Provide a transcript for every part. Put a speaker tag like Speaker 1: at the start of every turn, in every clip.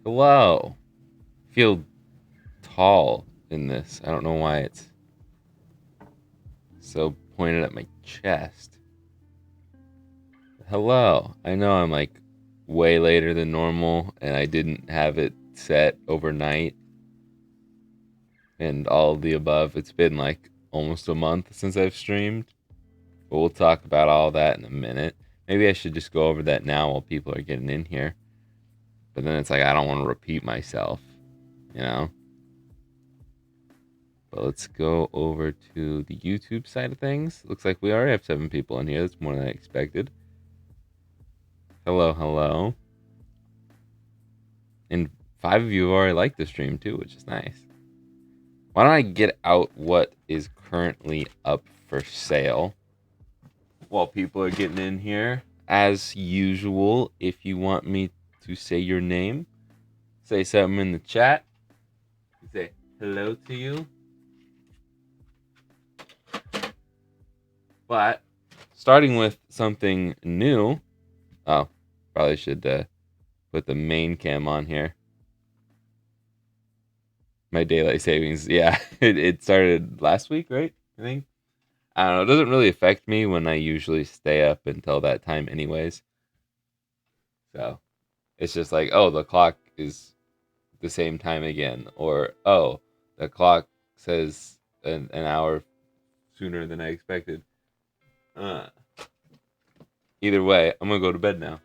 Speaker 1: Hello. Feel tall in this. I don't know why it's so pointed at my chest. Hello. I know I'm like way later than normal and I didn't have it set overnight and all of the above. It's been like almost a month since I've streamed. But we'll talk about all that in a minute. Maybe I should just go over that now while people are getting in here. But then it's like I don't want to repeat myself, you know? But let's go over to the YouTube side of things. Looks like we already have 7 people in here. That's more than I expected. Hello, hello. And 5 of you have already liked the stream too, which is nice. Why don't I get out what is currently up for sale while people are getting in here? As usual, if you want me to say your name, say something in the chat. Say hello to you. But starting with something new. Oh, probably should put the main cam on here. My daylight savings, yeah, it started last week, right? I think. I don't know. It doesn't really affect me when I usually stay up until that time, anyways. So it's just like, oh, the clock is the same time again, or oh, the clock says an hour sooner than I expected. Either way, I'm gonna go to bed now.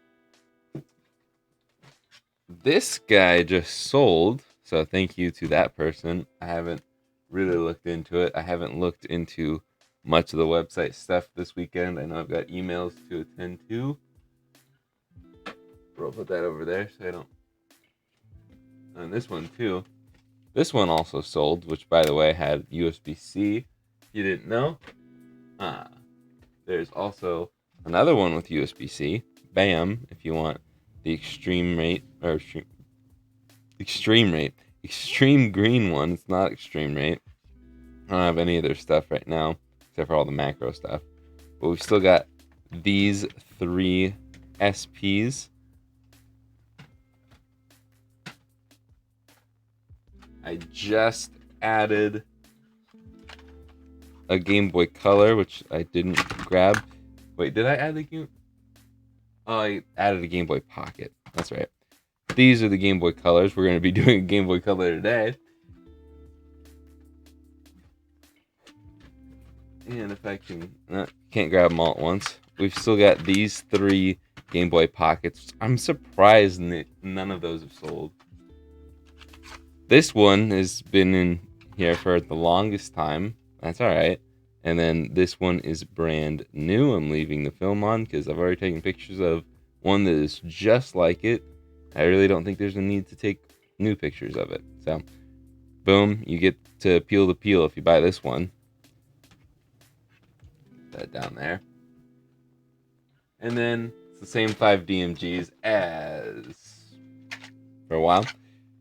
Speaker 1: This guy just sold, so thank you to that person. I haven't really looked into it. I haven't looked into much of the website stuff this weekend. I know I've got emails to attend to. I'll put that over there so I don't. And this one too. This one also sold, which by the way had USB-C. If you didn't know. There's also another one with USB-C. Bam! If you want the extreme green one. It's not extreme rate. I don't have any of their stuff right now except for all the macro stuff. But we've still got these 3 SPs. I just added a Game Boy Color, which I didn't grab. Wait, did I add the Game? Oh, I added a Game Boy Pocket. That's right. These are the Game Boy Colors. We're going to be doing a Game Boy Color today. And if I can't grab them all at once. We've still got these 3 Game Boy Pockets. I'm surprised none of those have sold. This one has been in here for the longest time. That's alright. And then this one is brand new. I'm leaving the film on because I've already taken pictures of one that is just like it. I really don't think there's a need to take new pictures of it. So, boom, you get to peel the peel if you buy this one. That down there. And then it's the same 5 DMGs as for a while.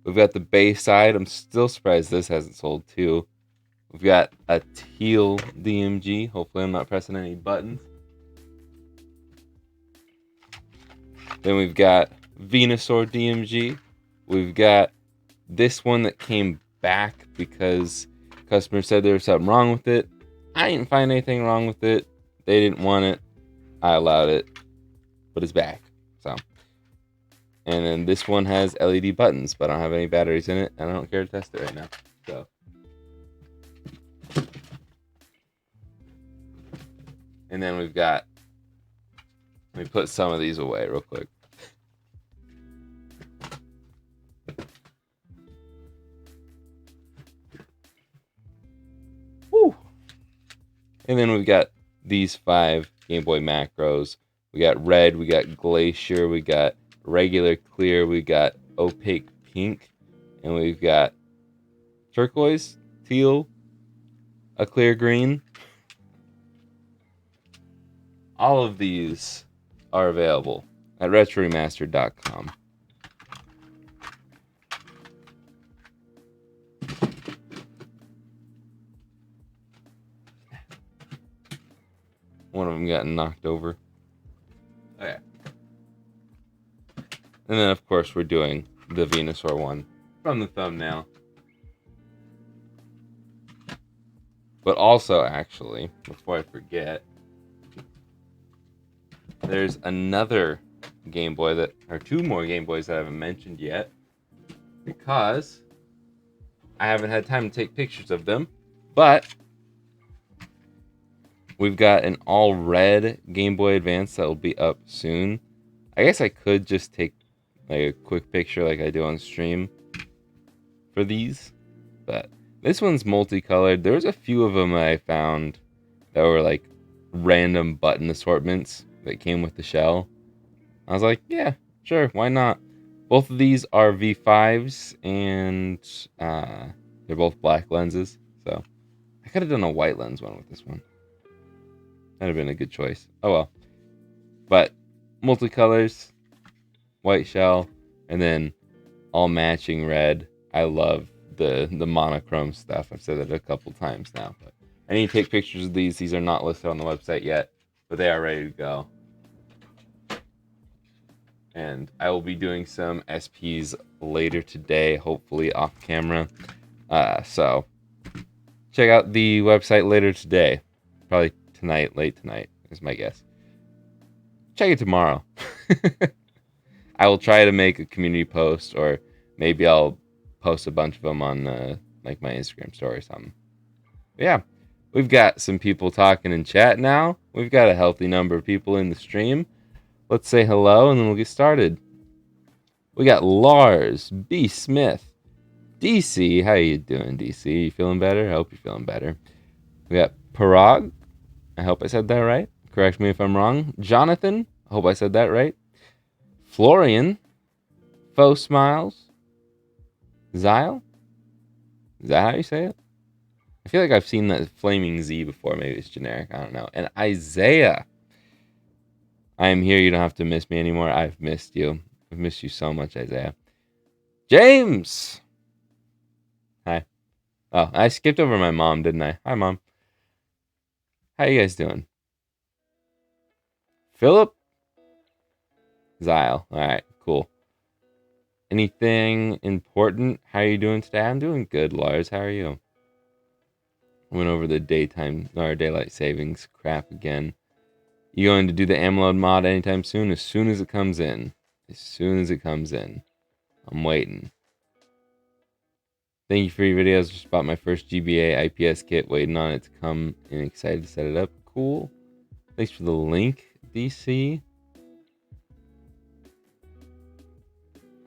Speaker 1: We've got the Bayside. I'm still surprised this hasn't sold too. We've got a teal DMG. Hopefully I'm not pressing any buttons. Then we've got Venasaur DMG. We've got this one that came back because customers said there was something wrong with it. I didn't find anything wrong with it. They didn't want it. I allowed it. But it's back. So. And then this one has LED buttons, but I don't have any batteries in it, and I don't care to test it right now. So. And then we've got, let me put some of these away real quick. Woo! And then we've got these 5 Game Boy macros. We got red, we got glacier, we got regular clear, we got opaque pink, and we've got turquoise, teal, a clear green. All of these are available at retroremastered.com. One of them got knocked over. Okay. And then, of course, we're doing the Venasaur one from the thumbnail. But also, actually, before I forget, there's another Game Boy that, or two more Game Boys that I haven't mentioned yet, because I haven't had time to take pictures of them. But we've got an all red Game Boy Advance that will be up soon. I guess I could just take like a quick picture like I do on stream for these, but this one's multicolored. There's a few of them I found that were like random button assortments that came with the shell. I was like, yeah, sure, why not? Both of these are V5s, and they're both black lenses, so I could have done a white lens one with this one. That'd have been a good choice. Oh well. But multicolors, white shell, and then all matching red. I love the monochrome stuff. I've said that a couple times now, but I need to take pictures of these. These are not listed on the website yet, but they are ready to go. And I will be doing some SPs later today, hopefully off camera. So check out the website later today. Probably tonight, late tonight is my guess. Check it tomorrow. I will try to make a community post, or maybe I'll post a bunch of them on like my Instagram story or something. But yeah, we've got some people talking in chat now. We've got a healthy number of people in the stream. Let's say hello and then we'll get started. We got Lars B. Smith, DC. How you doing, DC? You feeling better? I hope you're feeling better. We got Parag. I hope I said that right. Correct me if I'm wrong. Jonathan. I hope I said that right. Florian. Faux Smiles. Zyle. Is that how you say it? I feel like I've seen that Flaming Z before. Maybe it's generic. I don't know. And Isaiah. I am here. You don't have to miss me anymore. I've missed you. I've missed you so much, Isaiah. James. Hi. Oh, I skipped over my mom, didn't I? Hi, Mom. How you guys doing? Philip? Zyle. All right, cool. Anything important? How are you doing today? I'm doing good, Lars. How are you? Went over the daylight savings crap again. You going to do the AMLOAD mod anytime soon? As soon as it comes in. As soon as it comes in. I'm waiting. Thank you for your videos. Just bought my first GBA IPS kit. Waiting on it to come and excited to set it up. Cool. Thanks for the link, DC.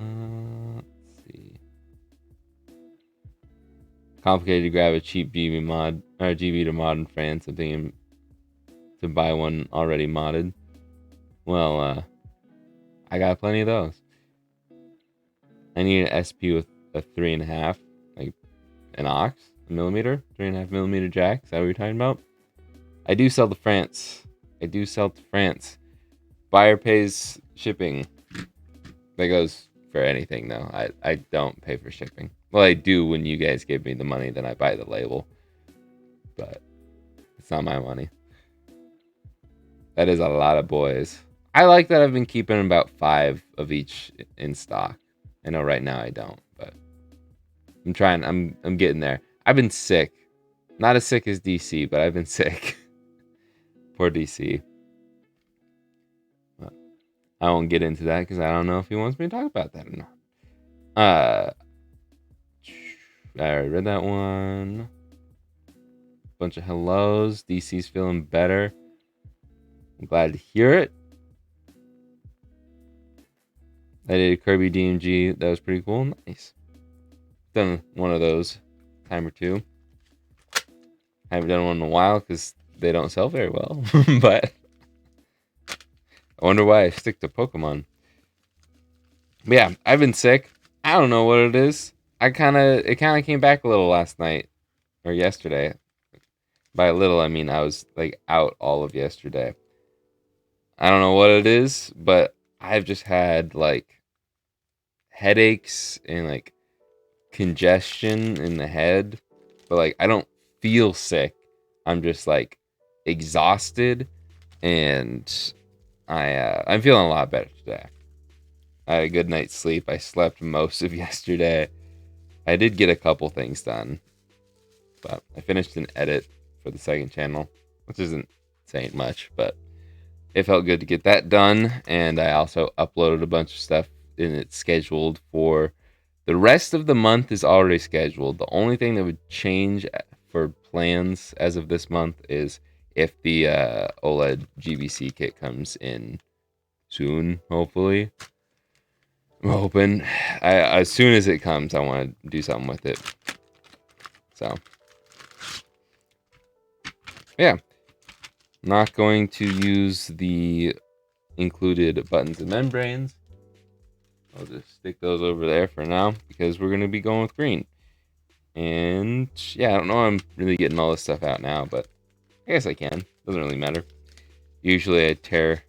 Speaker 1: Let's see. Complicated to grab a cheap GB mod or GB to mod in France. I'm thinking to buy one already modded. Well, I got plenty of those. I need an SP with a 3.5, like an aux, a millimeter, 3.5 millimeter jack. Is that what you're talking about? I do sell to France. Buyer pays shipping. That goes for anything though. I don't pay for shipping. Well, I do when you guys give me the money, then I buy the label. But it's not my money. That is a lot of boys. I like that I've been keeping about 5 of each in stock. I know right now I don't, but I'm trying. I'm getting there. I've been sick. Not as sick as DC, but I've been sick. Poor DC. But I won't get into that because I don't know if he wants me to talk about that or not. I already read that one. Bunch of hellos. DC's feeling better. I'm glad to hear it. I did a Kirby DMG. That was pretty cool. Nice. Done one of those time or two. I haven't done one in a while because they don't sell very well. But I wonder why I stick to Pokemon. But yeah, I've been sick. I don't know what it is. It kind of came back a little last night or yesterday. By a little, I mean I was like out all of yesterday. I don't know what it is, but I've just had like headaches and like congestion in the head. But like I don't feel sick. I'm just like exhausted, and I'm feeling a lot better today. I had a good night's sleep. I slept most of yesterday. I did get a couple things done, but I finished an edit for the second channel, which isn't saying much, but it felt good to get that done. And I also uploaded a bunch of stuff, and it's scheduled for the rest of the month is already scheduled. The only thing that would change for plans as of this month is if the OLED GBC kit comes in soon, hopefully. I'm hoping. As soon as it comes, I want to do something with it. So, yeah. Not going to use the included buttons and membranes. I'll just stick those over there for now because we're going to be going with green. And yeah, I don't know I'm really getting all this stuff out now, but I guess I can. Doesn't really matter. Usually I tear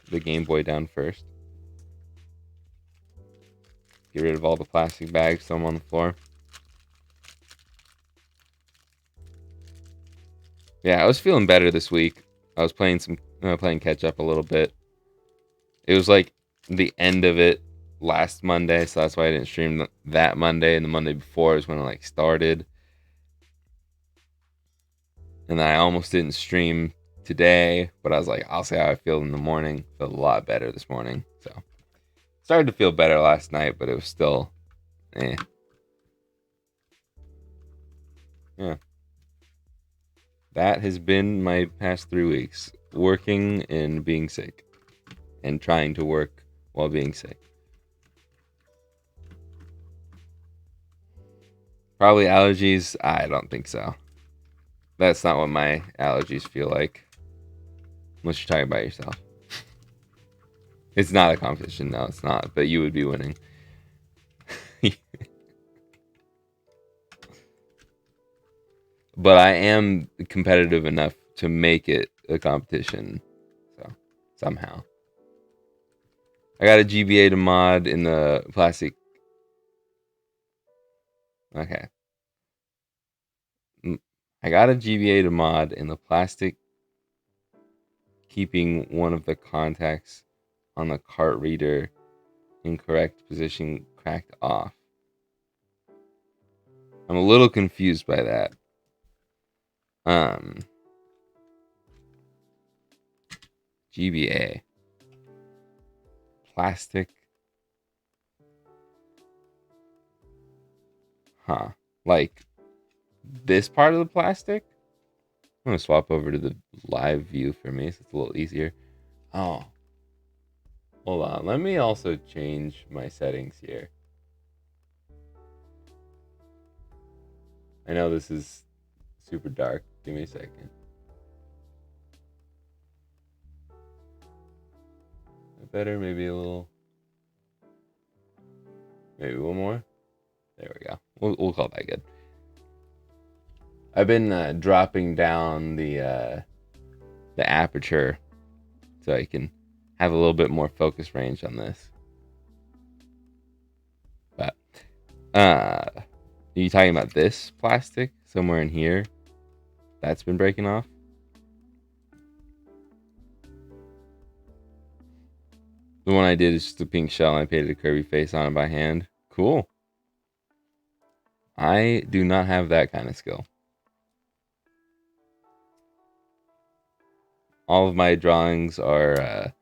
Speaker 1: the Game Boy down first. Get rid of all the plastic bags, throw them on the floor. Yeah, I was feeling better this week. I was playing catch up a little bit. It was like the end of it last Monday, so that's why I didn't stream that Monday, and the Monday before is when it like started. And then I almost didn't stream today, but I was like, I'll see how I feel in the morning. Felt a lot better this morning. So started to feel better last night, but it was still Yeah. That has been my past 3 weeks. Working and being sick. And trying to work while being sick. Probably allergies? I don't think so. That's not what my allergies feel like. Unless you're talking about yourself. It's not a competition. No, it's not. But you would be winning. But I am competitive enough to make it a competition. So, somehow. I got a GBA to mod in the plastic. Okay. I got a GBA to mod in the plastic, keeping one of the contacts on the cart reader in correct position cracked off. I'm a little confused by that. GBA. Plastic. Huh. Like this part of the plastic? I'm gonna swap over to the live view for me so it's a little easier. Oh. Hold on. Let me also change my settings here. I know this is super dark. Give me a second. Better, maybe a little. Maybe one more. There we go. We'll call that good. I've been dropping down the aperture so I can have a little bit more focus range on this. But are you talking about this plastic somewhere in here that's been breaking off? The one I did is just a pink shell and I painted a Kirby face on it by hand. Cool. I do not have that kind of skill. All of my drawings are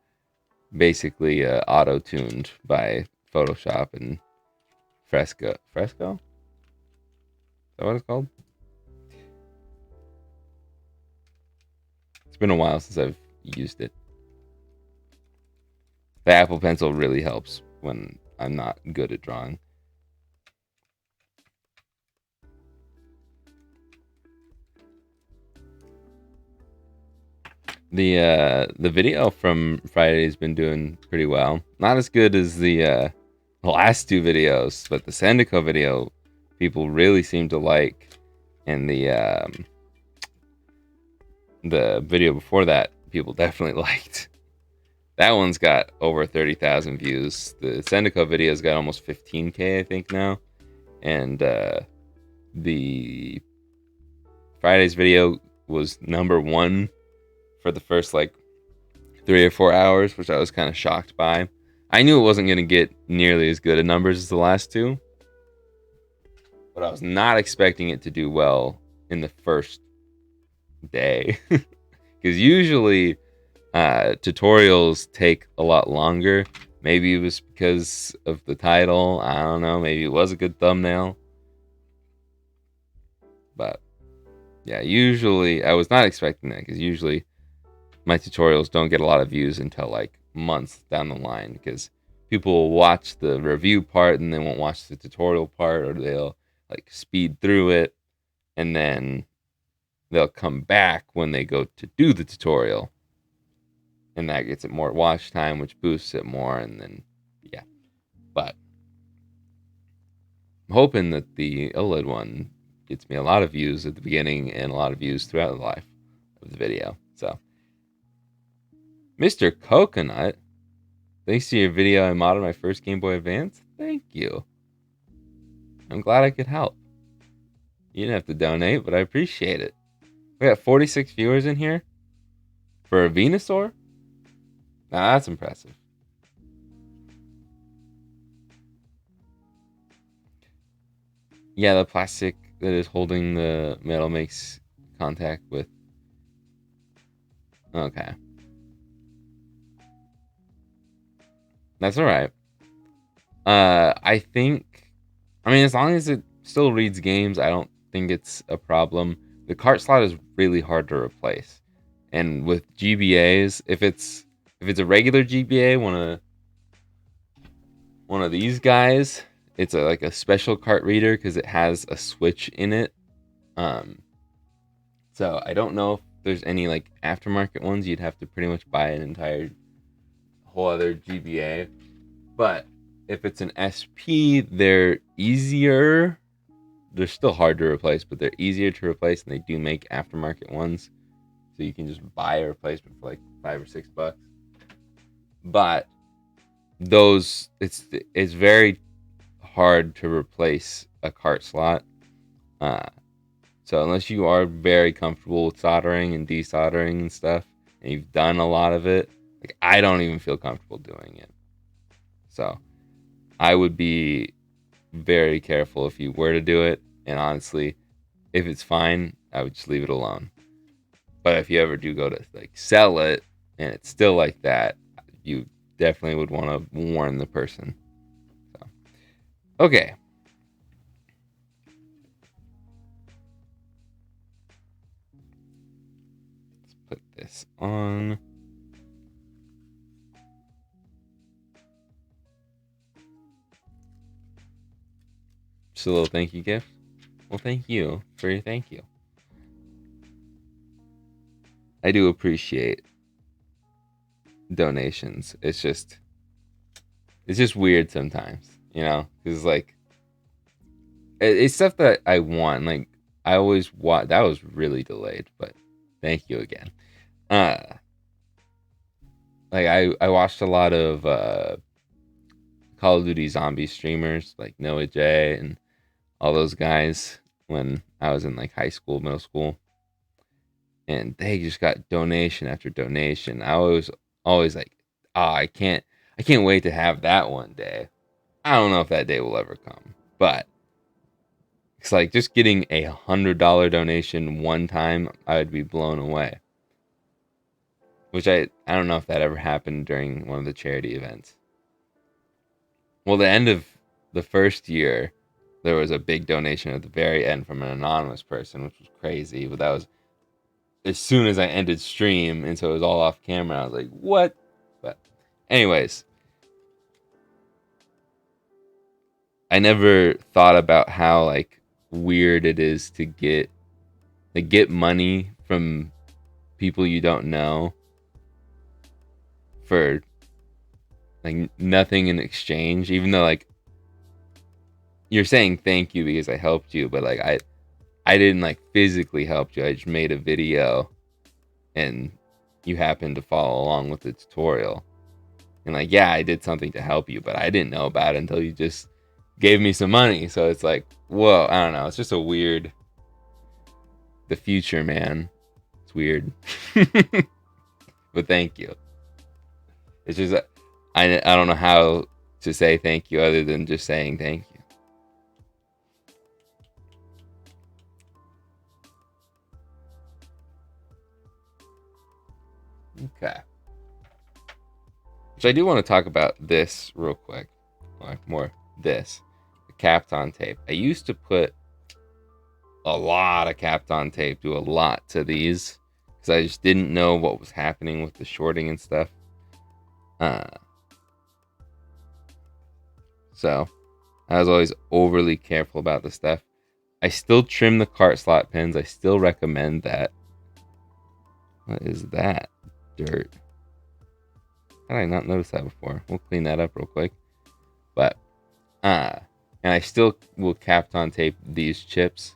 Speaker 1: basically auto-tuned by Photoshop and Fresco. Fresco? Is that what it's called? It's been a while since I've used it. The Apple Pencil really helps when I'm not good at drawing. The video from Friday has been doing pretty well. Not as good as the last two videos, but the Sendico video people really seem to like, and the video before that people definitely liked. That one's got over 30,000 views. The Sendico video's got almost 15K, I think, now. And the Friday's video was number one for the first, like, 3 or 4 hours, which I was kind of shocked by. I knew it wasn't going to get nearly as good a numbers as the last two, but I was not expecting it to do well in the first day. Because usually tutorials take a lot longer. Maybe it was because of the title. I don't know. Maybe it was a good thumbnail. But yeah, usually I was not expecting that, because usually my tutorials don't get a lot of views until like months down the line, because people will watch the review part and they won't watch the tutorial part, or they'll like speed through it and then they'll come back when they go to do the tutorial, and that gets it more watch time, which boosts it more. And then yeah, but I'm hoping that the OLED one gets me a lot of views at the beginning and a lot of views throughout the life of the video. So Mr. Coconut, thanks to your video, I modded my first Game Boy Advance. Thank you. I'm glad I could help. You didn't have to donate, but I appreciate it. We got 46 viewers in here for a Venasaur. Now that's impressive. Yeah, the plastic that is holding the metal makes contact with. Okay. That's alright. I think, I mean, as long as it still reads games, I don't think it's a problem. The cart slot is really hard to replace. And with GBAs, if it's a regular GBA, one of these guys, it's like a special cart reader because it has a switch in it. So I don't know if there's any like aftermarket ones. You'd have to pretty much buy an entire whole other GBA. But if it's an SP, they're easier. They're still hard to replace, but they're easier to replace, and they do make aftermarket ones. So you can just buy a replacement for like $5 or $6. But those, it's very hard to replace a cart slot. So unless you are very comfortable with soldering and desoldering and stuff, and you've done a lot of it, like I don't even feel comfortable doing it. So I would be very careful if you were to do it. And honestly, if it's fine, I would just leave it alone. But if you ever do go to like sell it and it's still like that, you definitely would want to warn the person. So, okay. Let's put this on. Just a little thank you gift. Well, thank you for your thank you. I do appreciate donations. It's just weird sometimes, you know, because like it's stuff that I want. Like I always want. That was really delayed, but thank you again. Like I watched a lot of Call of Duty zombie streamers like Noah J and all those guys when I was in like high school, middle school, and they just got donation after donation. I was always like, I can't wait to have that one day. I don't know if that day will ever come, but it's like just getting $100 donation one time, I would be blown away. Which I don't know if that ever happened during one of the charity events. Well, the end of the first year, there was a big donation at the very end from an anonymous person, which was crazy. But that was as soon as I ended stream, and so it was all off camera. I was like, what? But anyways, I never thought about how like weird it is to get money from people you don't know for like nothing in exchange, even though like you're saying thank you because I helped you, but like I didn't like physically help you. I just made a video and you happened to follow along with the tutorial. And like, yeah, I did something to help you, but I didn't know about it until you just gave me some money. So it's like, whoa, I don't know. It's just a weird, the future, man. It's weird. But thank you. It's just, I don't know how to say thank you other than just saying thank you. Okay. So I do want to talk about this real quick. Like more this. The Kapton tape. I used to put a lot of Kapton tape, do a lot to these. Because I just didn't know what was happening with the shorting and stuff. So I was always overly careful about the stuff. I still trim the cart slot pins. I still recommend that. What is that? Dirt. How did I not notice that before? We'll clean that up real quick. But, and I still will Kapton tape these chips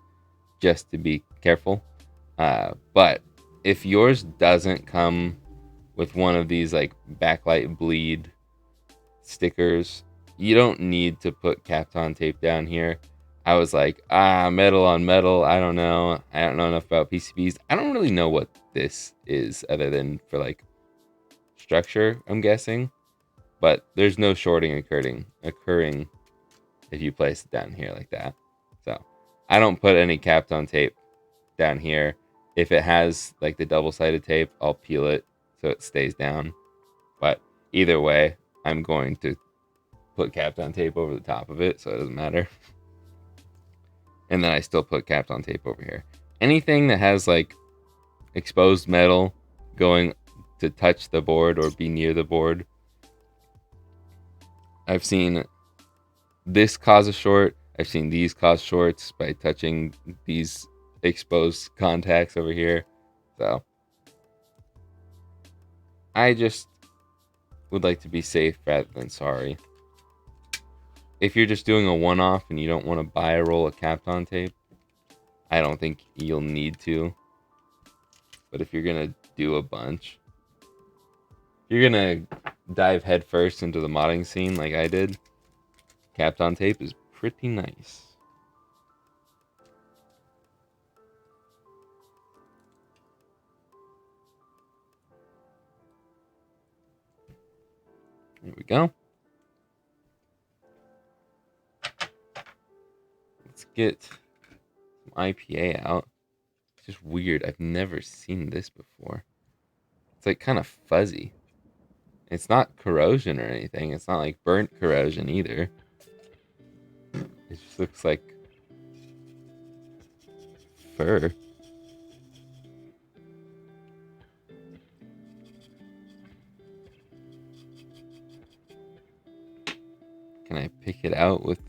Speaker 1: just to be careful. But if yours doesn't come with one of these like backlight bleed stickers, you don't need to put Kapton tape down here. I was like, metal on metal. I don't know. I don't know enough about PCBs. I don't really know what this is other than for like structure, I'm guessing. But there's no shorting occurring if you place it down here like that. So I don't put any Kapton tape down here. If it has like the double-sided tape, I'll peel it so it stays down. But either way, I'm going to put Kapton tape over the top of it, so it doesn't matter. And then I still put Kapton tape over here. Anything that has like exposed metal going to touch the board or be near the board, I've seen this cause a short. I've seen these cause shorts by touching these exposed contacts over here. So I just would like to be safe rather than sorry. If you're just doing a one-off and you don't want to buy a roll of Kapton tape, I don't think you'll need to. But if you're going to do a bunch, if you're going to dive headfirst into the modding scene like I did, Kapton tape is pretty nice. There we go. Let's get some IPA out. It's just weird. I've never seen this before. It's like kind of fuzzy. It's not corrosion or anything. It's not like burnt corrosion either. It just looks like fur. Can I pick it out with...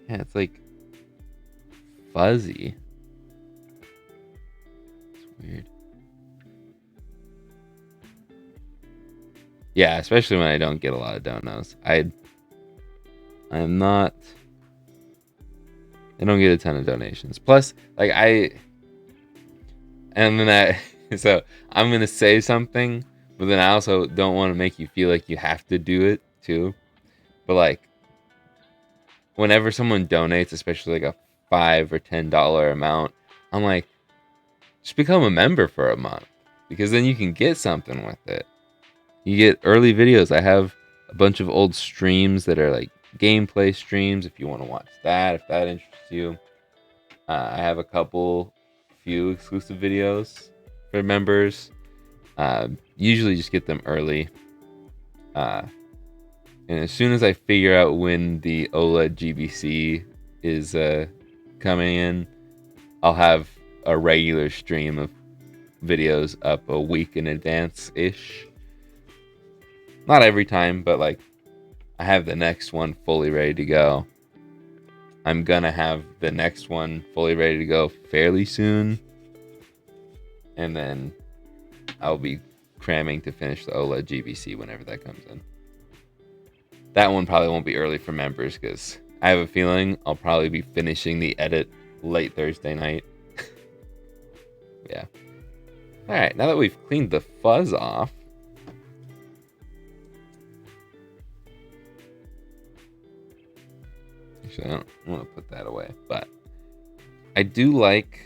Speaker 1: Yeah, it's like fuzzy. It's weird. Yeah, especially when I don't get a lot of donos. I don't get a ton of donations. Plus, like so I'm gonna say something, but then I also don't want to make you feel like you have to do it too. But like, whenever someone donates, especially like a $5 or $10 amount, I'm like, just become a member for a month, because then you can get something with it. You get early videos. I have a bunch of old streams that are like gameplay streams if you want to watch that, if that interests you. I have a few exclusive videos for members. Usually just get them early. And as soon as I figure out when the OLED GBC is coming in, I'll have a regular stream of videos up a week in advance-ish. Not every time, but like I have the next one fully ready to go. I'm gonna have the next one fully ready to go fairly soon. And then I'll be cramming to finish the OLED GBC whenever that comes in. That one probably won't be early for members because I have a feeling I'll probably be finishing the edit late Thursday night. Yeah. Alright, now that we've cleaned the fuzz off, actually, I don't want to put that away, but I do like,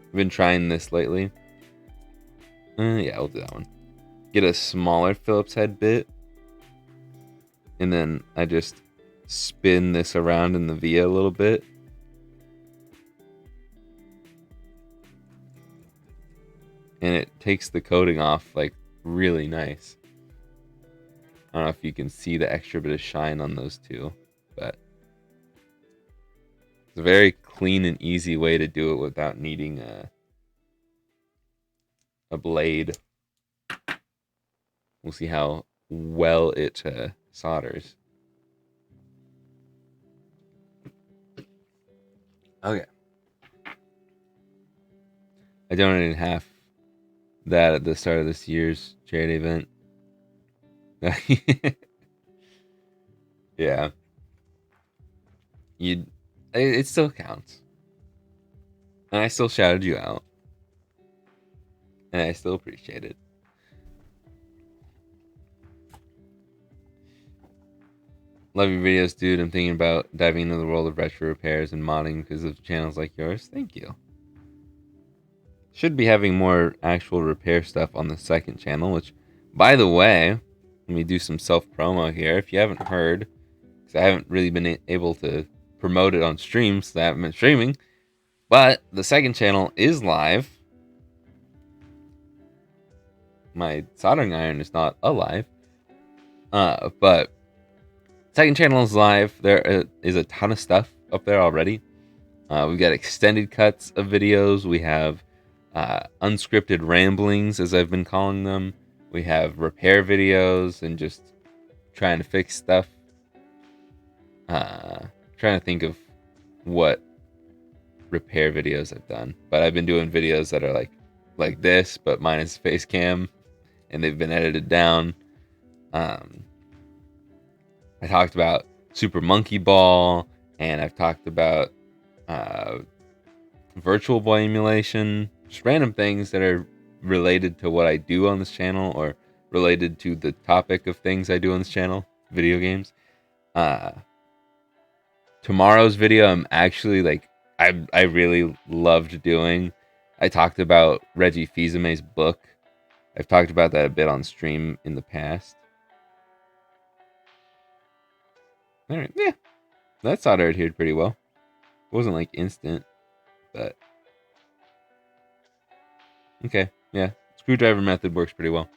Speaker 1: I've been trying this lately. Yeah, we'll do that one. Get a smaller Phillips head bit, and then I just spin this around in the via a little bit. And it takes the coating off like really nice. I don't know if you can see the extra bit of shine on those two, but it's a very clean and easy way to do it without needing a blade. We'll see how well it solders. Okay. I donated half that at the start of this year's charity event. Yeah. It still counts. And I still shouted you out. And I still appreciate it. Love your videos, dude. I'm thinking about diving into the world of retro repairs and modding because of channels like yours. Thank you. Should be having more actual repair stuff on the second channel, which, by the way, let me do some self-promo here. If you haven't heard, because I haven't really been able to promote it on stream, so I haven't been streaming, but the second channel is live. My soldering iron is not alive, but second channel is live. There is a ton of stuff up there already. We've got extended cuts of videos. We have unscripted ramblings, as I've been calling them. We have repair videos and just trying to fix stuff. Trying to think of what repair videos I've done, but I've been doing videos that are like this, but minus face cam, and they've been edited down. I talked about Super Monkey Ball, and I've talked about Virtual Boy emulation, just random things that are related to what I do on this channel or related to the topic of things I do on this channel, video games. Tomorrow's video, I'm actually I really loved doing. I talked about Reggie Fils-Aimé's book. I've talked about that a bit on stream in the past. All right, yeah, that solder adhered pretty well. It wasn't like instant, but okay, yeah. Screwdriver method works pretty well.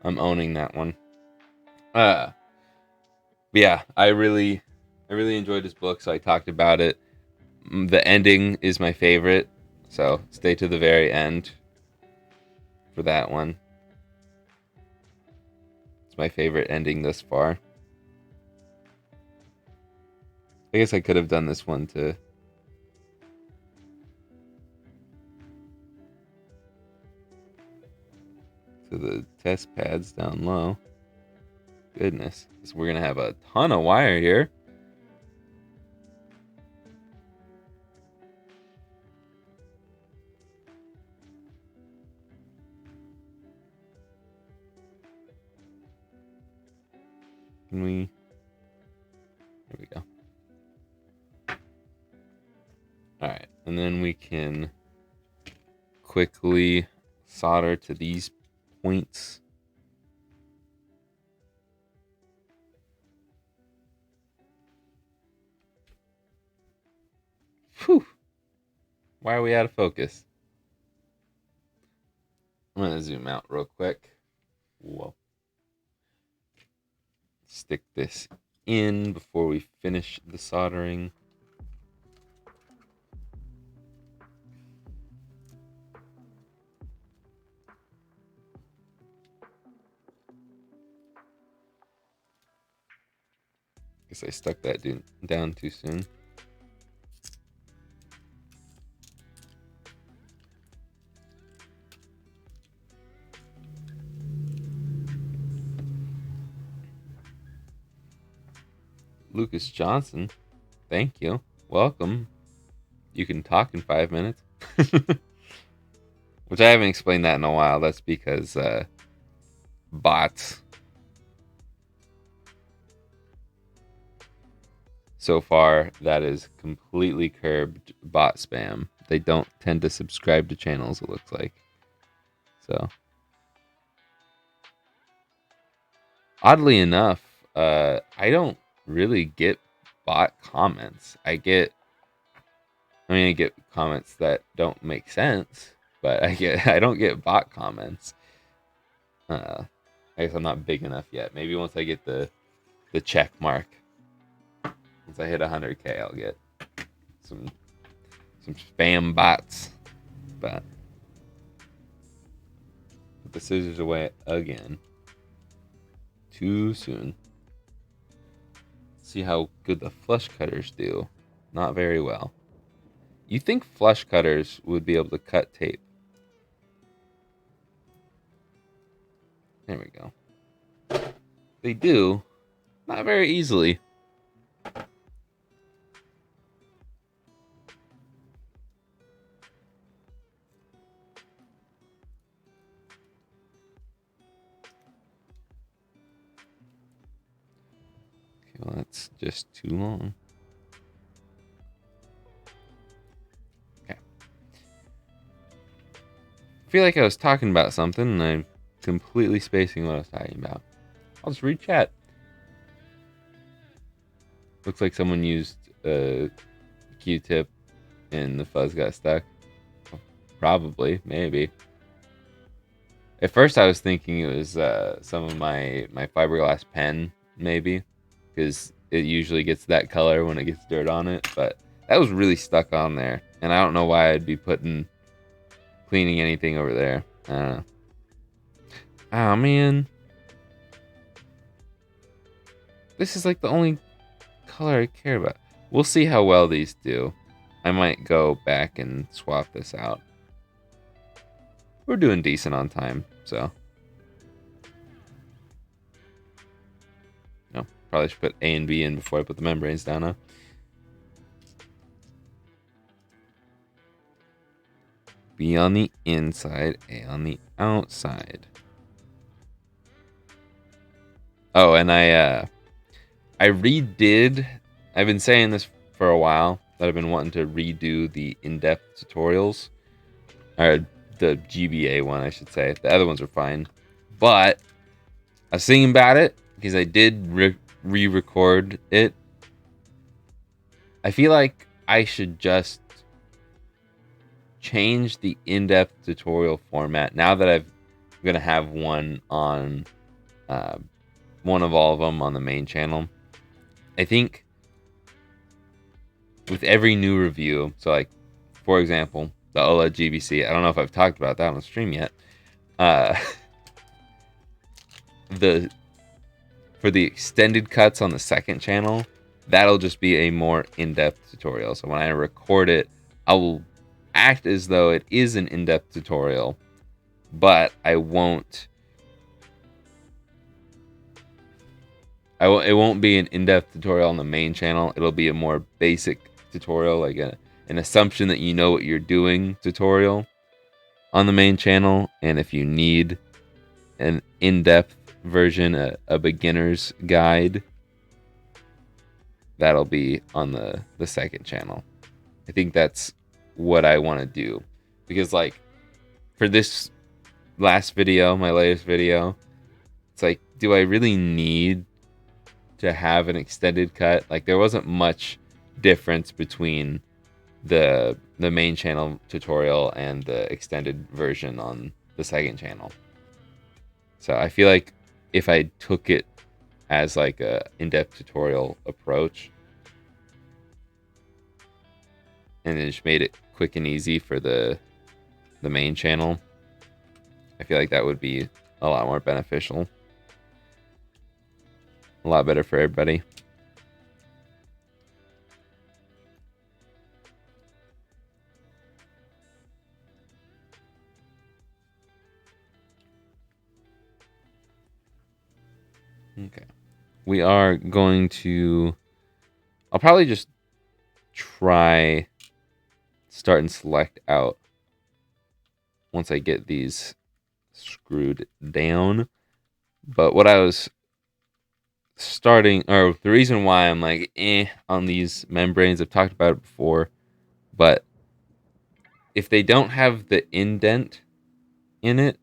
Speaker 1: I'm owning that one. Yeah, I really enjoyed this book, so I talked about it. The ending is my favorite, so stay to the very end for that one. It's my favorite ending thus far. I guess I could have done this one to the test pads down low. Goodness, so we're gonna have a ton of wire here. Can we? There we go. All right, and then we can quickly solder to these points. Whew. Why are we out of focus? I'm gonna zoom out real quick. Whoa. Stick this in before we finish the soldering. Guess I stuck that down too soon. Lucas Johnson, thank you. Welcome. You can talk in 5 minutes. Which I haven't explained that in a while. That's because bots. so far that is completely curbed bot spam. They don't tend to subscribe to channels, it looks like. So, oddly enough, I don't really get bot comments. I get comments that don't make sense, but I don't get bot comments. I guess I'm not big enough yet. Maybe once I get the check mark, once I hit 100K, I'll get some spam bots. But put the scissors away again. Too soon. See how good the flush cutters do. Not very well. You think flush cutters would be able to cut tape? There we go. They do. Not very easily. Okay, well, that's just too long. Okay. I feel like I was talking about something and I'm completely spacing what I was talking about. I'll just read chat. Looks like someone used a Q-tip and the fuzz got stuck. Probably, maybe. At first I was thinking it was some of my fiberglass pen, maybe. Because it usually gets that color when it gets dirt on it. But that was really stuck on there. And I don't know why I'd be cleaning anything over there. I don't know. Oh, man. This is like the only color I care about. We'll see how well these do. I might go back and swap this out. We're doing decent on time, so. No, probably should put A and B in before I put the membranes down, huh? B on the inside, A on the outside. Oh, and I redid. I've been saying this for a while that I've been wanting to redo the in-depth tutorials, or the GBA one, I should say. The other ones are fine, but I was thinking about it because I did re-record it. I feel like I should just change the in-depth tutorial format now that I'm gonna have one on one of all of them on the main channel. I think with every new review, so like for example, the OLED GBC, I don't know if I've talked about that on the stream yet. For the extended cuts on the second channel, that'll just be a more in-depth tutorial. So when I record it, I will act as though it is an in-depth tutorial, but I won't. It won't be an in-depth tutorial on the main channel. It'll be a more basic tutorial, like an assumption that you know what you're doing tutorial on the main channel. And if you need an in-depth version, a beginner's guide, that'll be on the second channel. I think that's what I want to do. Because like for this last video, my latest video, it's like, do I really need to have an extended cut? Like there wasn't much difference between the main channel tutorial and the extended version on the second channel. So I feel like if I took it as like a in-depth tutorial approach and then just made it quick and easy for the main channel, I feel like that would be a lot more beneficial. A lot better for everybody. Okay. We are going to... I'll probably just try start and select out once I get these screwed down. But what I was the reason why I'm like on these membranes, I've talked about it before, but if they don't have the indent in it,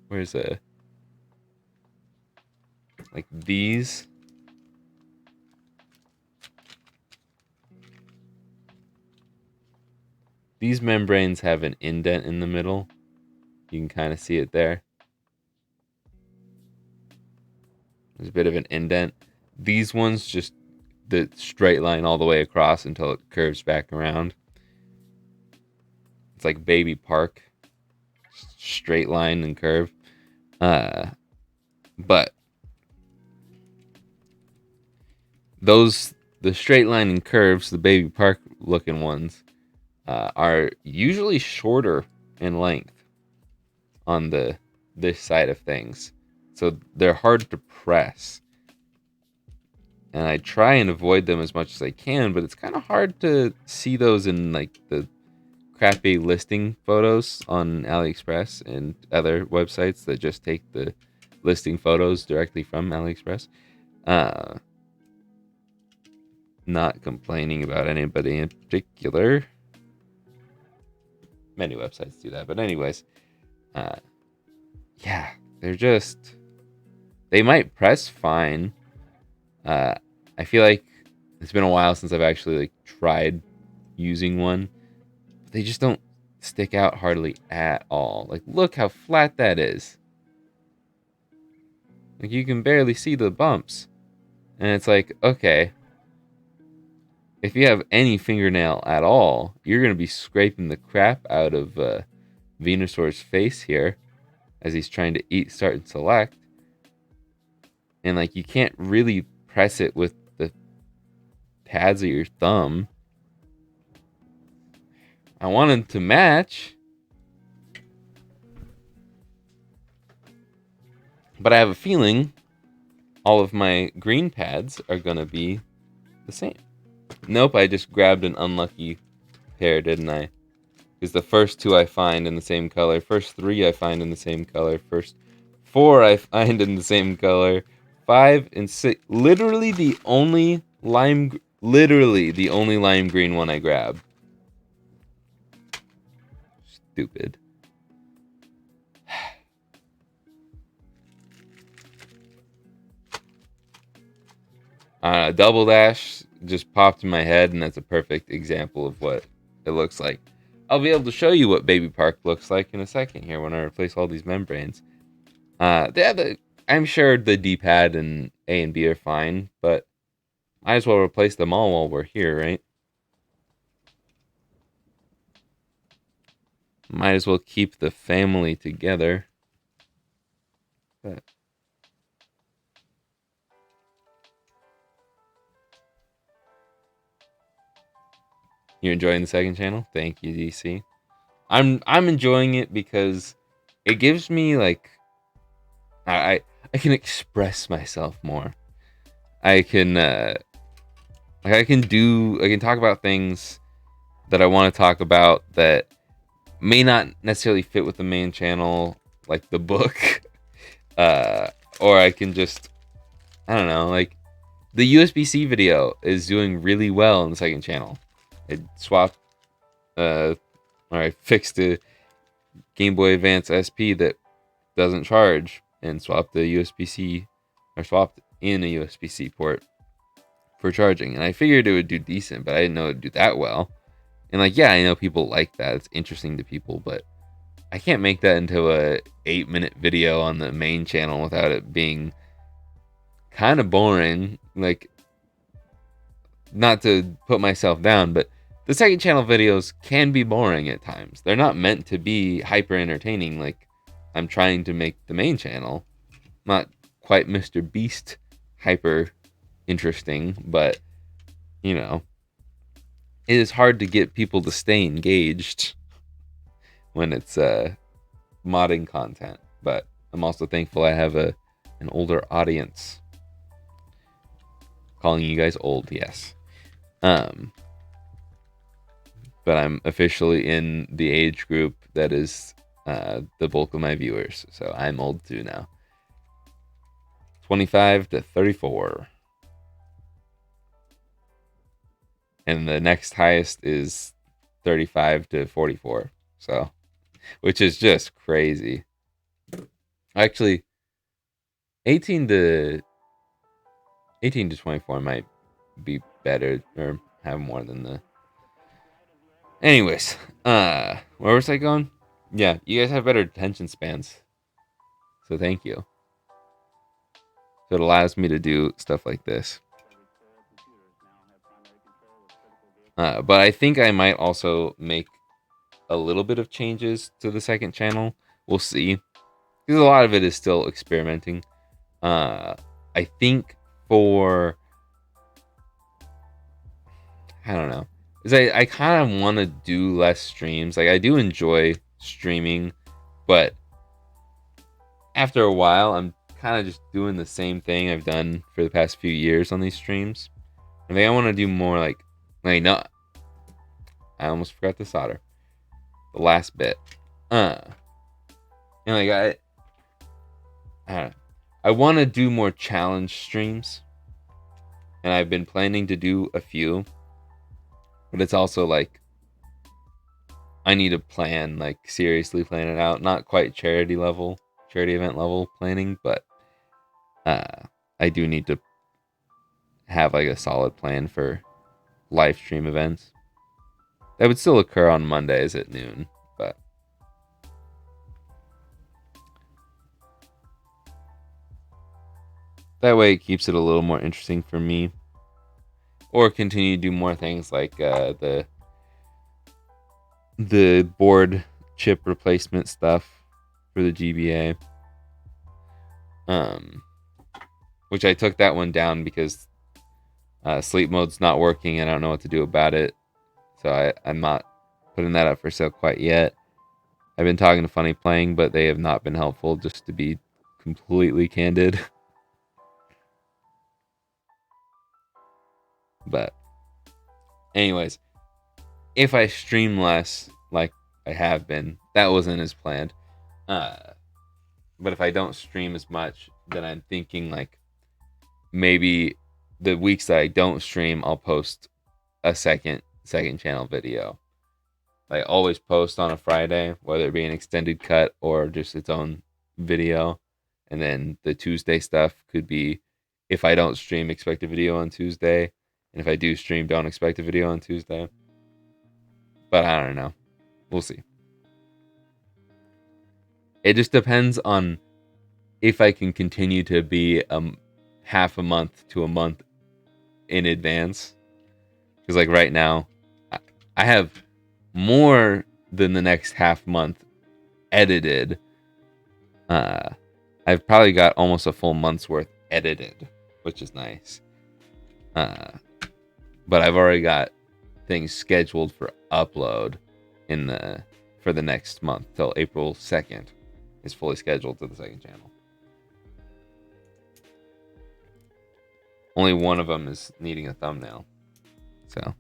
Speaker 1: where's the, like these membranes have an indent in the middle. You can kind of see it there. There's a bit of an indent. These ones just the straight line all the way across until it curves back around. It's like Baby Park, straight line and curve. But the straight line and curves, the Baby Park looking ones, are usually shorter in length on this side of things, so they're hard to press. And I try and avoid them as much as I can, but it's kind of hard to see those in like the crappy listing photos on AliExpress and other websites that just take the listing photos directly from AliExpress. Not complaining about anybody in particular. Many websites do that, but anyways, yeah, they might press fine. I feel like it's been a while since I've actually like tried using one. But they just don't stick out hardly at all. Like, look how flat that is. Like, you can barely see the bumps. And it's like, okay, if you have any fingernail at all, you're going to be scraping the crap out of Venasaur's face here as he's trying to eat, start, and select. And, like, you can't really press it with the pads of your thumb. I wanted to match, but I have a feeling all of my green pads are going to be the same. Nope, I just grabbed an unlucky pair, didn't I? Because the first two I find in the same color. First three I find in the same color. First four I find in the same color. 5 and 6. Literally the only lime green one I grabbed. Stupid. Double Dash just popped in my head, and that's a perfect example of what it looks like. I'll be able to show you what Baby Park looks like in a second here when I replace all these membranes. I'm sure the D-pad and A and B are fine, but might as well replace them all while we're here, right? Might as well keep the family together. But you're enjoying the second channel? Thank you, DC. I'm enjoying it because it gives me like I can express myself more. I can talk about things that I want to talk about that may not necessarily fit with the main channel, like the book. Or I can just, I don't know, like the USB-C video is doing really well in the second channel. I swapped, or I fixed a Game Boy Advance SP that doesn't charge and swapped the USB-C, or swapped in a USB-C port for charging. And I figured it would do decent, but I didn't know it would do that well. And like, yeah, I know people like that. It's interesting to people, but I can't make that into a 8-minute video on the main channel without it being kind of boring. Like, not to put myself down, but the second channel videos can be boring at times. They're not meant to be hyper entertaining like I'm trying to make the main channel. Not quite Mr. Beast hyper interesting, but you know, it is hard to get people to stay engaged when it's modding content. But I'm also thankful I have an older audience. Calling you guys old, yes. But I'm officially in the age group that is the bulk of my viewers, so I'm old too now. 25 to 34. And the next highest is 35 to 44. So, which is just crazy. Actually, 18 to 24 might be better or have more than the. Anyways, where was I going? Yeah, you guys have better attention spans. So thank you. So it allows me to do stuff like this. But I think I might also make a little bit of changes to the second channel. We'll see. Because a lot of it is still experimenting. I think for... I don't know. Because I kind of want to do less streams. Like, I do enjoy streaming. But after a while, I'm kind of just doing the same thing I've done for the past few years on these streams. I think I want to do more like no, I almost forgot to solder the last bit. And like I want to do more challenge streams, and I've been planning to do a few, but it's also like I need to plan, like seriously plan it out. Not quite charity event level planning, but I do need to have like a solid plan for live stream events that would still occur on Mondays at noon, but that way it keeps it a little more interesting for me. Or continue to do more things like the board chip replacement stuff for the GBA. Which I took that one down because sleep mode's not working and I don't know what to do about it. So I'm not putting that up for sale quite yet. I've been talking to Funny Playing, but they have not been helpful, just to be completely candid. But anyways, if I stream less like I have been, that wasn't as planned. But if I don't stream as much, then I'm thinking like maybe the weeks that I don't stream, I'll post a second channel video. I always post on a Friday, whether it be an extended cut or just its own video. And then the Tuesday stuff could be, if I don't stream, expect a video on Tuesday. And if I do stream, don't expect a video on Tuesday. But I don't know. We'll see. It just depends on if I can continue to be half a month to a month in advance. Because like right now, I have more than the next half month edited. I've probably got almost a full month's worth edited, which is nice. But I've already got things scheduled for upload for the next month till April 2nd is fully scheduled to the second channel. Only one of them is needing a thumbnail. So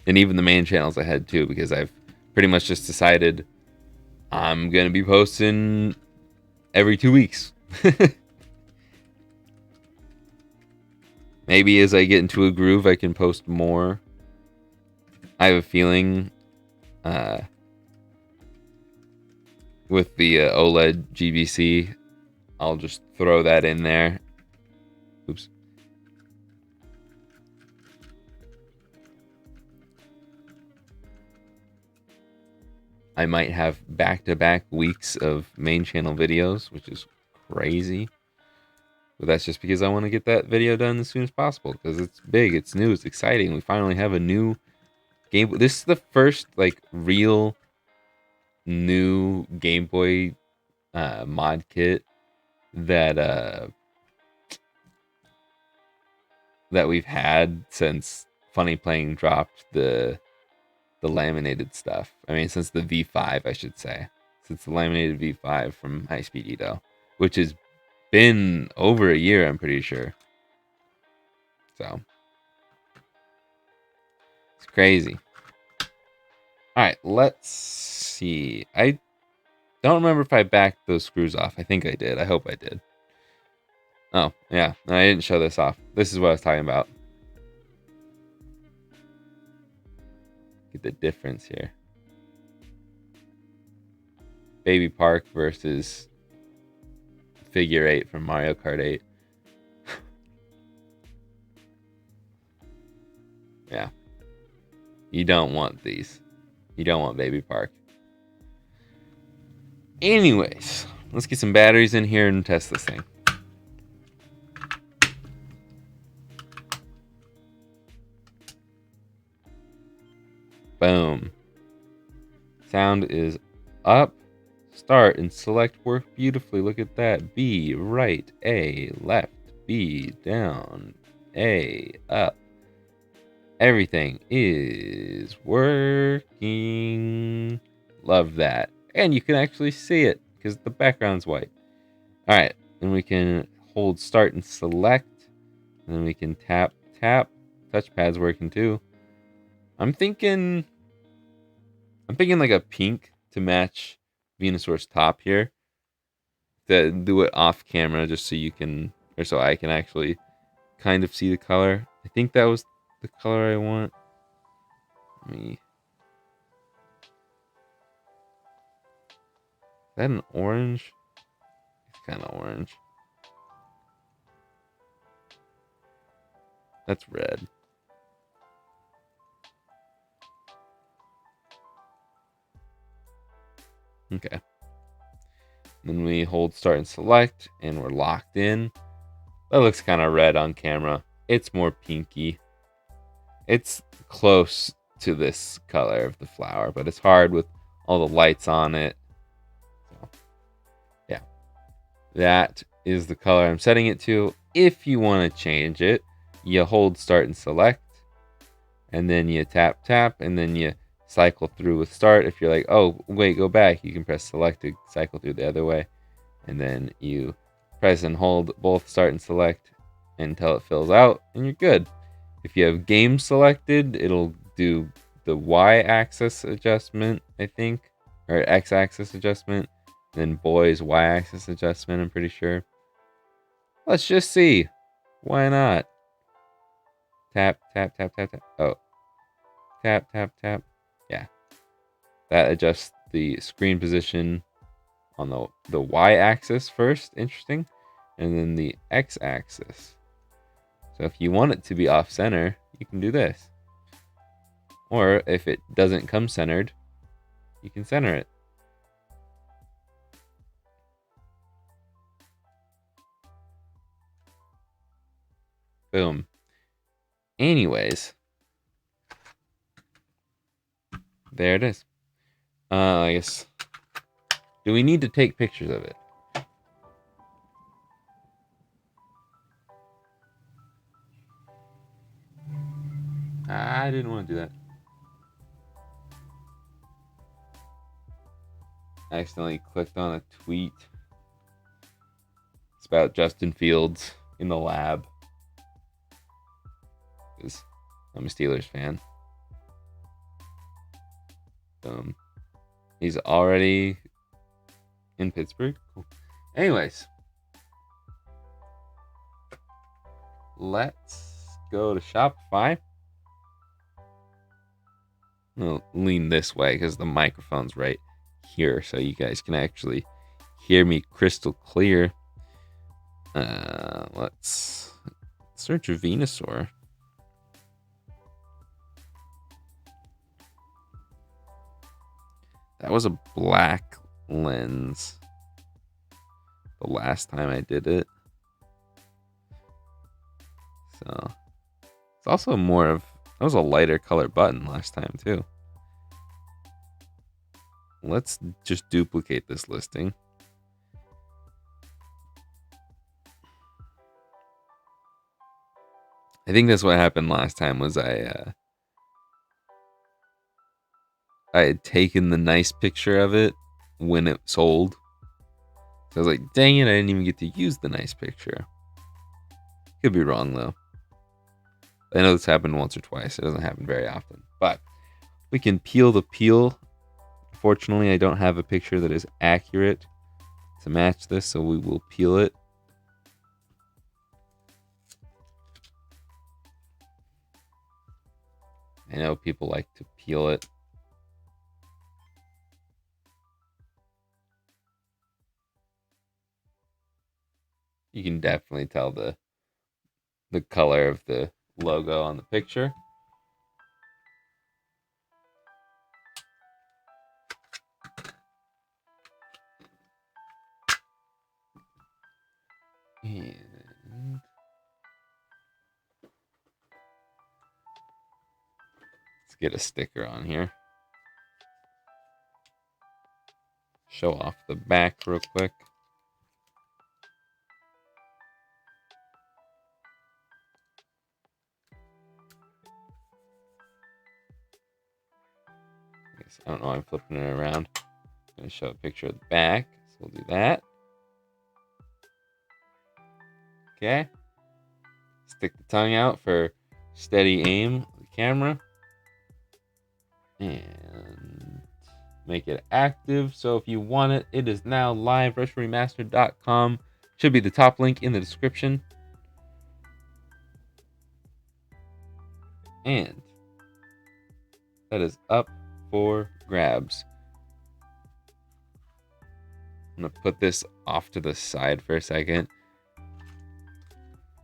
Speaker 1: and even the main channels I had too, because I've pretty much just decided I'm gonna be posting every 2 weeks. Maybe as I get into a groove, I can post more. I have a feeling with the OLED GBC, I'll just throw that in there. Oops. I might have back-to-back weeks of main channel videos, which is crazy. But that's just because I want to get that video done as soon as possible, because it's big, it's new, it's exciting. We finally have a new game. This is the first like real new Game Boy mod kit that we've had since Funny Playing dropped the laminated stuff. I mean, since the V5, I should say. Since the laminated V5 from High Speed Edo, which has been over a year, I'm pretty sure. So it's crazy. All right, let's see. I Don't remember if I backed those screws off. I think I did. I hope I did. Oh, yeah. No, I didn't show this off. This is what I was talking about. Get the difference here. Baby Park versus Figure 8 from Mario Kart 8. Yeah. You don't want these. You don't want Baby Park. Anyways, let's get some batteries in here and test this thing. Boom. Sound is up. Start and select work beautifully. Look at that. B, right. A, left. B, down. A, up. Everything is working. Love that. And you can actually see it because the background's white. All right. Then we can hold start and select. And then we can tap, tap. Touchpad's working too. I'm thinking like a pink to match Venusaur's top here. To do it off camera just so you can, or so I can actually kind of see the color. I think that was the color I want. Is that an orange? It's kind of orange. That's red. Okay. Then we hold start and select, and we're locked in. That looks kind of red on camera. It's more pinky. It's close to this color of the flower, but it's hard with all the lights on it. So, yeah. That is the color I'm setting it to. If you want to change it, you hold start and select, and then you tap, tap, and then you cycle through with start. If you're like, oh, wait, go back, you can press select to cycle through the other way. And then you press and hold both start and select until it fills out, and you're good. If you have game selected, it'll do the y-axis adjustment, I think, or x-axis adjustment, then boys y-axis adjustment, I'm pretty sure. Let's just see. Why not? Tap, tap, tap, tap, tap. Oh. Tap, tap, tap. Yeah. That adjusts the screen position on the y-axis first. Interesting. And then the x-axis. So if you want it to be off-center, you can do this. Or if it doesn't come centered, you can center it. Boom. Anyways. There it is. I guess. Do we need to take pictures of it? I didn't want to do that. I accidentally clicked on a tweet. It's about Justin Fields in the lab. Because I'm a Steelers fan. He's already in Pittsburgh. Cool. Anyways, let's go to Shopify. I'll lean this way because the microphone's right here, so you guys can actually hear me crystal clear. Let's search a Venusaur. That was a black lens the last time I did it. So it's also more of, that was a lighter color button last time too. Let's just duplicate this listing. I think that's what happened last time was I had taken the nice picture of it when it sold. So I was like, dang it, I didn't even get to use the nice picture. Could be wrong though. I know this happened once or twice. It doesn't happen very often. But we can peel the peel Unfortunately, I don't have a picture that is accurate to match this, so we will peel it. I know people like to peel it. You can definitely tell the color of the logo on the picture. And let's get a sticker on here. Show off the back real quick. I don't know why I'm flipping it around. I'm going to show a picture of the back. So we'll do that. Okay. Stick the tongue out for steady aim of the camera. And make it active. So if you want it, it is now live. RushRemastered.com. Should be the top link in the description. And that is up for grabs. I'm going to put this off to the side for a second.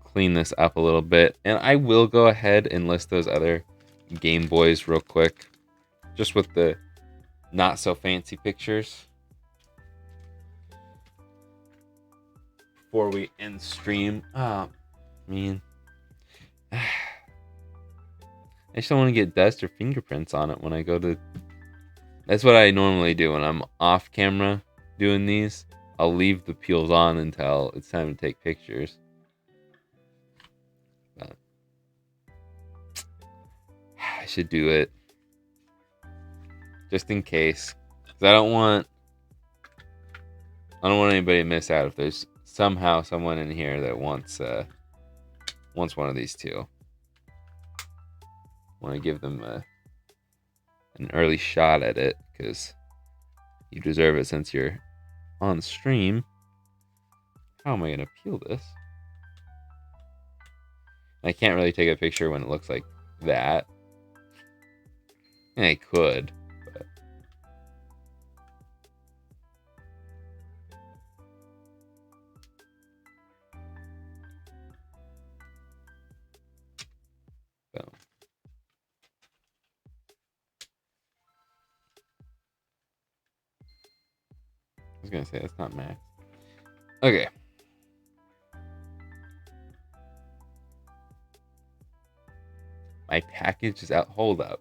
Speaker 1: Clean this up a little bit. And I will go ahead and list those other Game Boys real quick. Just with the not so fancy pictures. Before we end stream. Oh, man. I just don't want to get dust or fingerprints on it when I go to... That's what I normally do when I'm off camera doing these. I'll leave the peels on until it's time to take pictures. But I should do it. Just in case. Because I don't want anybody to miss out if there's somehow someone in here that wants one of these two. Want to give them an early shot at it because you deserve it since you're on stream. How am I going to peel this? I can't really take a picture when it looks like that. And I could, but... So. I was gonna say that's not max. Okay. My package is out. Hold up.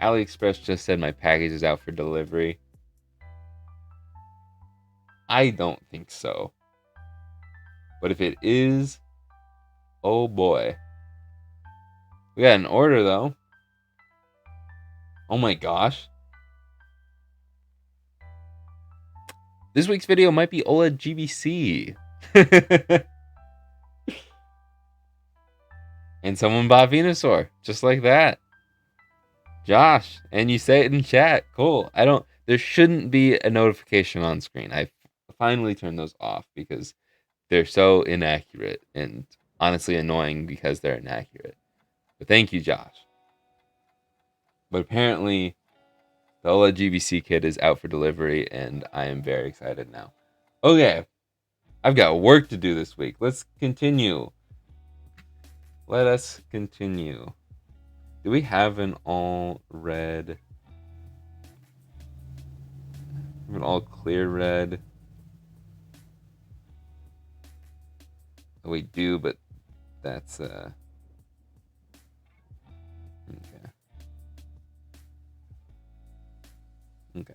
Speaker 1: AliExpress just said my package is out for delivery. I don't think so. But if it is, oh boy. We got an order though. Oh my gosh. This week's video might be OLED GBC. And someone bought Venasaur, just like that. Josh, and you say it in chat. Cool. There shouldn't be a notification on screen. I finally turned those off because they're so inaccurate and honestly annoying because they're inaccurate. But thank you, Josh. But apparently, the OLED GBC kit is out for delivery, and I am very excited now. Okay, I've got work to do this week. Let's continue. Let us continue. Do we have an all red? An all clear red? We do, but that's okay. Okay.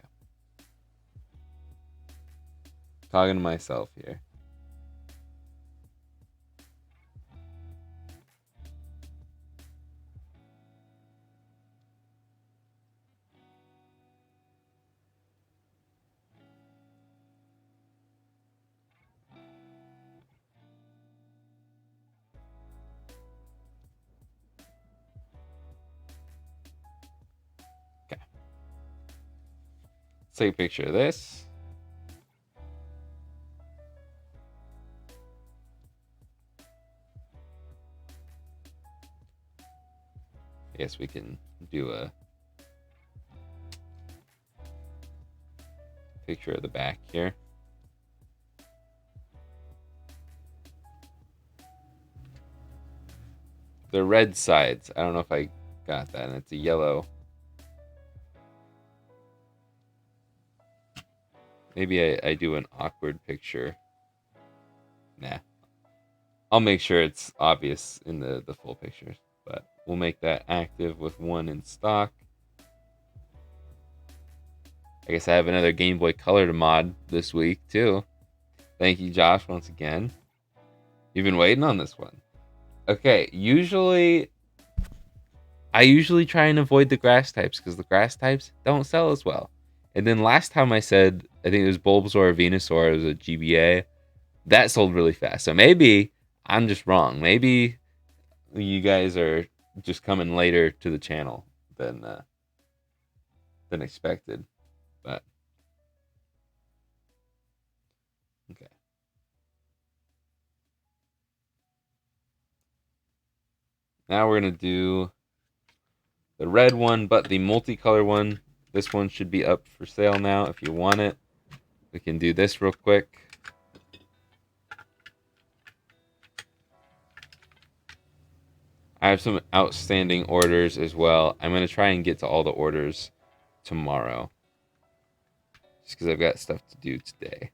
Speaker 1: Talking to myself here. take a picture of this. I guess we can do a picture of the back here. The red sides. I don't know if I got that. And it's a yellow. Maybe I do an awkward picture. Nah. I'll make sure it's obvious in the full picture. But we'll make that active with one in stock. I guess I have another Game Boy Color to mod this week, too. Thank you, Josh, once again. You've been waiting on this one. Okay, I usually try and avoid the grass types because the grass types don't sell as well. And then last time I said, I think it was Bulbasaur or Venusaur, it was a GBA. That sold really fast. So maybe I'm just wrong. Maybe you guys are just coming later to the channel than expected. But okay. Now we're gonna do the red one, but the multicolor one. This one should be up for sale now if you want it. We can do this real quick. I have some outstanding orders as well. I'm going to try and get to all the orders tomorrow. Just because I've got stuff to do today.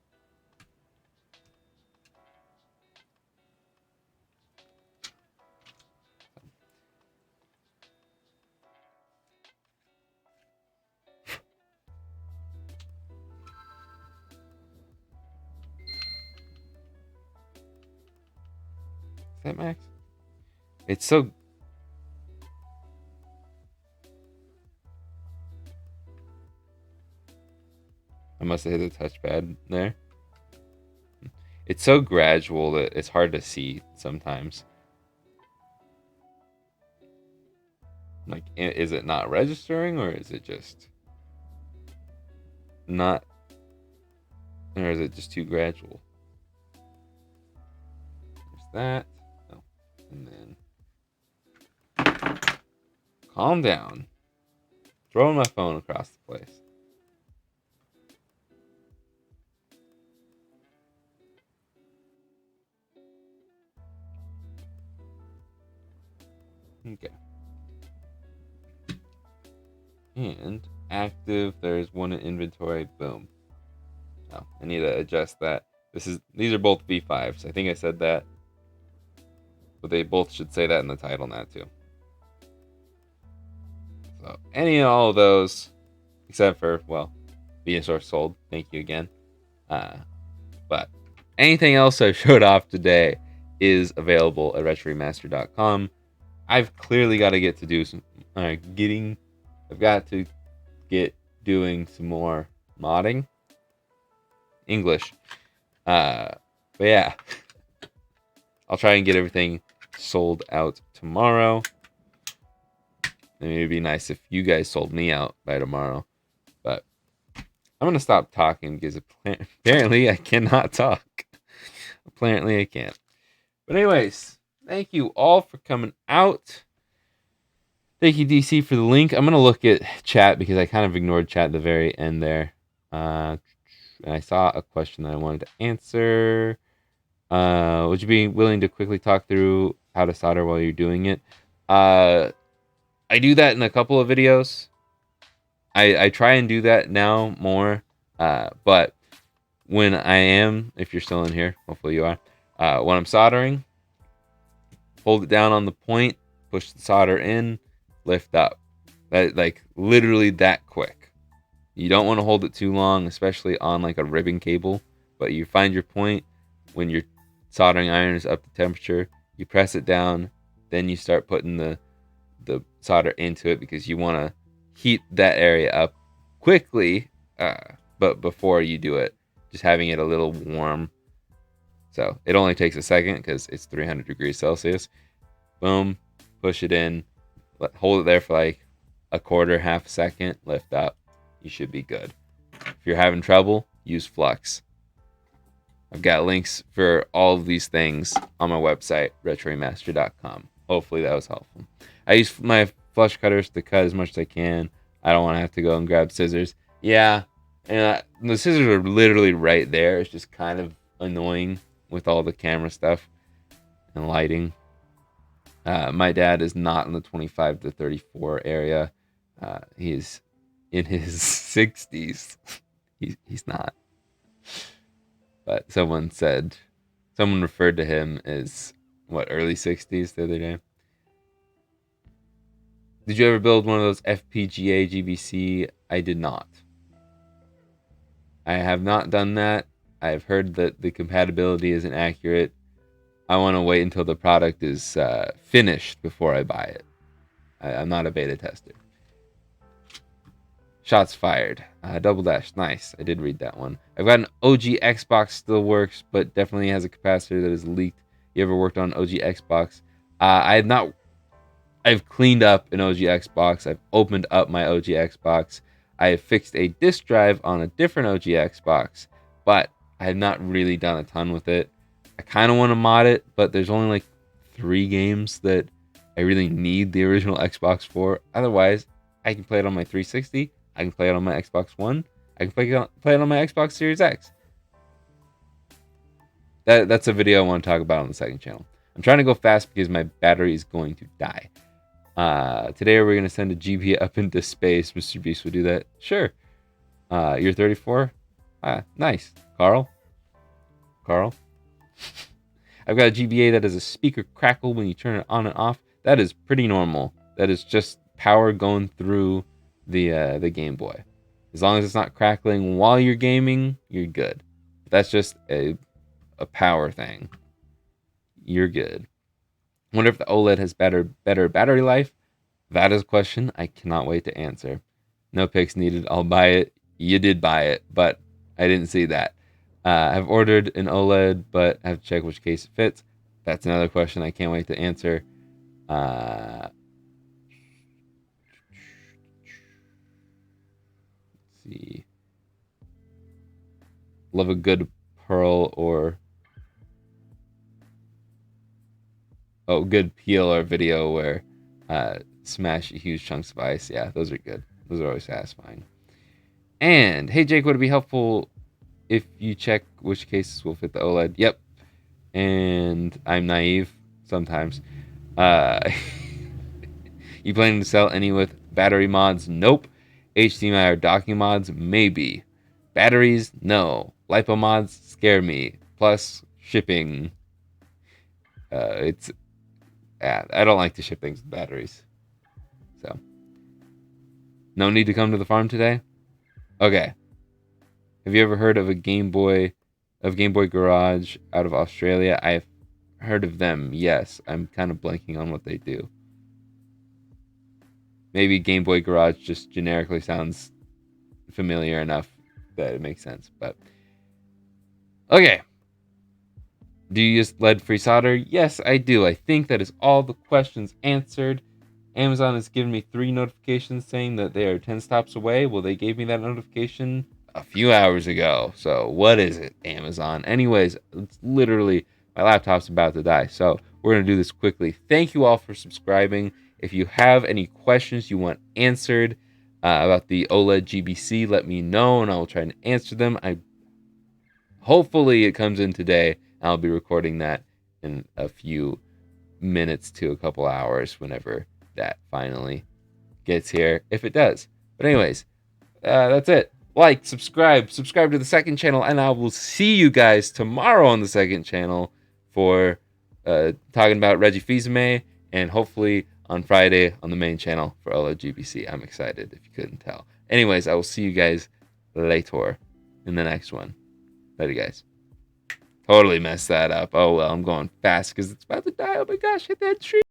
Speaker 1: Is that max? It's so... I must have hit the touchpad there. It's so gradual that it's hard to see sometimes. Like, is it not registering or is it just not... Or is it just too gradual? There's that. Oh. And then... Calm down. Throwing my phone across the place. Okay. And active, there's one in inventory. Boom. Oh, I need to adjust that. These are both V5s. I think I said that. But they both should say that in the title now too. So any and all of those, except for, well, Venusaur sold. Thank you again. But anything else I showed off today is available at retroremaster.com. I've clearly got to get to do some I've got to get doing some more modding. English. But yeah. I'll try and get everything sold out tomorrow. I mean, it'd be nice if you guys sold me out by tomorrow. But I'm going to stop talking because apparently I cannot talk. Apparently I can't. But anyways, thank you all for coming out. Thank you, DC, for the link. I'm going to look at chat because I kind of ignored chat at the very end there. And I saw a question that I wanted to answer. Would you be willing to quickly talk through how to solder while you're doing it? I do that in a couple of videos. I try and do that now more. But when I am, if you're still in here, hopefully you are, when I'm soldering, hold it down on the point, push the solder in, lift up. That, like, literally that quick. You don't want to hold it too long, especially on like a ribbon cable. But you find your point when your soldering iron is up to temperature. You press it down, then you start putting the solder into it because you want to heat that area up quickly. But before you do it, just having it a little warm. So it only takes a second because it's 300 degrees Celsius. Boom, push it in, hold it there for like a quarter, half a second, lift up. You should be good. If you're having trouble, use Flux. I've got links for all of these things on my website, retroremaster.com. Hopefully that was helpful. I use my flush cutters to cut as much as I can. I don't want to have to go and grab scissors. Yeah, and the scissors are literally right there. It's just kind of annoying with all the camera stuff and lighting. My dad is not in the 25 to 34 area. He's in his 60s. He's not. But someone referred to him as, early 60s the other day. Did you ever build one of those FPGA GBC? I did not. I have not done that. I've heard that the compatibility isn't accurate. I want to wait until the product is finished before I buy it. I'm not a beta tester. Shots fired. Double dash. Nice. I did read that one. I've got an OG Xbox, still works, but definitely has a capacitor that is leaked. You ever worked on OG Xbox? I have not. I've cleaned up an OG Xbox. I've opened up my OG Xbox. I have fixed a disk drive on a different OG Xbox, but I have not really done a ton with it. I kind of want to mod it, but there's only like 3 games that I really need the original Xbox for. Otherwise, I can play it on my 360. I can play it on my Xbox One. I can play it on my Xbox Series X. That's a video I want to talk about on the second channel. I'm trying to go fast because my battery is going to die. Today we're going to send a GB up into space. Mr. Beast will do that. Sure. You're 34? Nice. Carl? I've got a GBA that has a speaker crackle when you turn it on and off. That is pretty normal. That is just power going through the Game Boy. As long as it's not crackling while you're gaming, you're good. That's just a power thing. You're good. Wonder if the OLED has better battery life. That is a question I cannot wait to answer. No pics needed. I'll buy it. You did buy it, but I didn't see that. I've ordered an OLED, but I have to check which case it fits. That's another question I can't wait to answer. Let's see. Love a good pearl or good peel or video where smash huge chunks of ice. Yeah, those are good. Those are always satisfying. And hey Jake, would it be helpful if you check which cases will fit the OLED? Yep. And I'm naive sometimes. You planning to sell any with battery mods? Nope. HDMI or docking mods? Maybe. Batteries? No. LiPo mods scare me. Plus shipping. I don't like to ship things with batteries. So no need to come to the farm today? Okay. Have you ever heard of Game Boy Garage out of Australia? I've heard of them, yes. I'm kind of blanking on what they do. Maybe Game Boy Garage just generically sounds familiar enough that it makes sense. But okay. Do you use lead-free solder? Yes, I do. I think that is all the questions answered. Amazon has given me 3 notifications saying that they are 10 stops away. Well, they gave me that notification a few hours ago. So what is it, Amazon? Anyways, it's literally, my laptop's about to die. So we're going to do this quickly. Thank you all for subscribing. If you have any questions you want answered about the OLED GBC, let me know and I will try and answer them. Hopefully it comes in today. I'll be recording that in a few minutes to a couple hours whenever that finally gets here, if it does. But anyways, that's it. Like, subscribe to the second channel, and I will see you guys tomorrow on the second channel for talking about Reggie Fils-Aimé, and hopefully on Friday on the main channel for OLED GBC. I'm excited if you couldn't tell. Anyways, I will see you guys later in the next one. Later, guys. Totally messed that up. Oh well, I'm going fast because it's about to die. Oh my gosh, hit that tree.